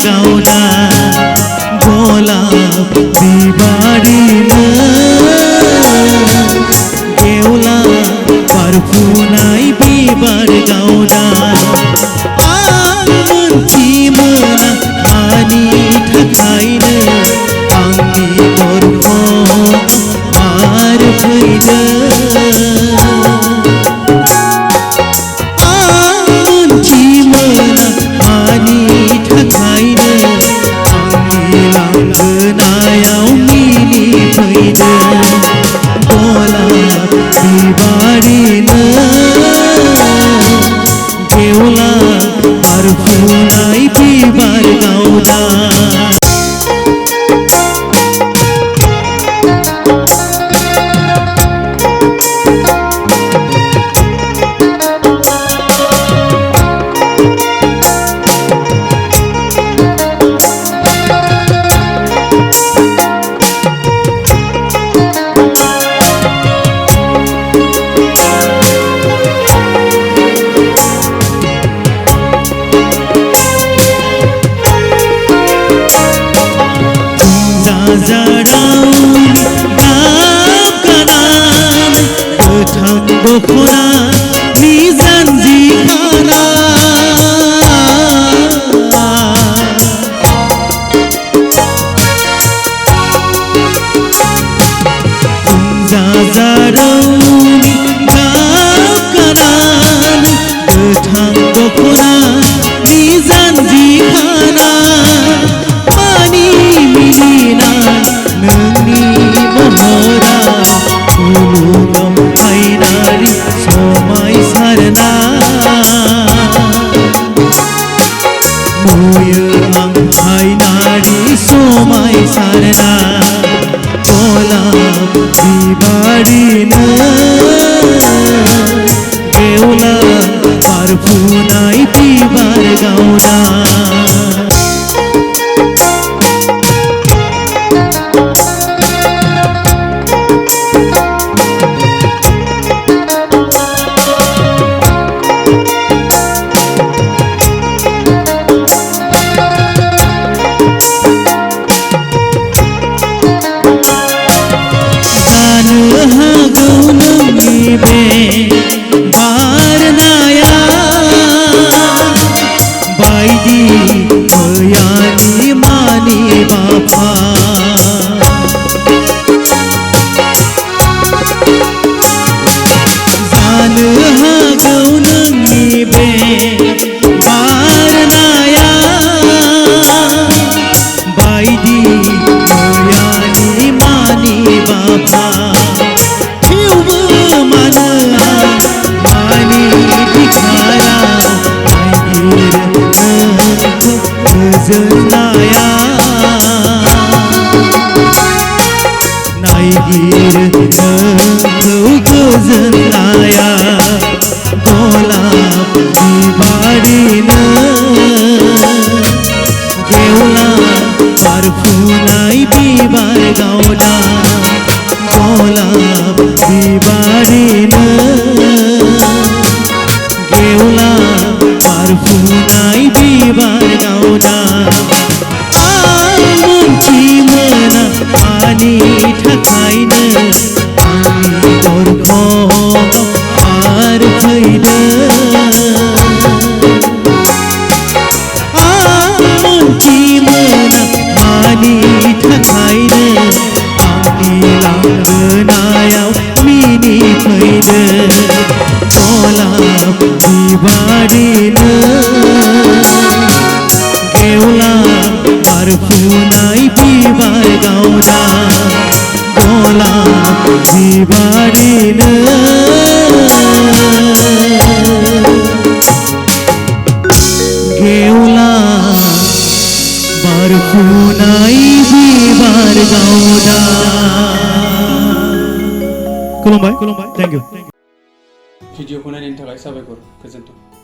गावना गलाप बिबारिनो गेवला बारफुनाय बिबार गावना आं मोनथिमोना मानि थाखायनो आंनि गरखौ बार फैनो गलाप बिबारिनो गेवला बारफुनाय बिबार गावना दखना निजानजि खाना जाजारौनि गाबगानान गोथां दखना निजानजि खाना मानि मिनिनाय नोंनि महरा मुलुगाव आयनारि समायसारना नुयो आं आयनारि समायसारना गलाप बिबारिनो गेवला बारफुनाय बिबार गावना बे बारनाया बायदि मैयानि मानि बाफा जानो हागौ नोंनि बे बारनाया बायदि मैयानि मानि बाफा गोजोननाया नायगिर नोंखौ गोजोननाया गलाप बिबारिनो गेवला बारफुनाय बिबार गावना गलाप बिबारिनो गेवला बारफुनाय बिबार गावना आं मोनथिमोना मानि थाखायनो आंनि गरखौ बार फैनो आं मोनथिमोना मानि थाखायनो आंनि लांगोनायाव मिनि फैनो गलाप बिबारिनो गेवला बारफुनाय बिबार गावना गलाप बिबारिनो गेवला बारफुनाय बिबार गावना खुलुमबाय थैंक इउ भिडिअखौ नायनायनि थाखाय साबायखर गोजोन्थों।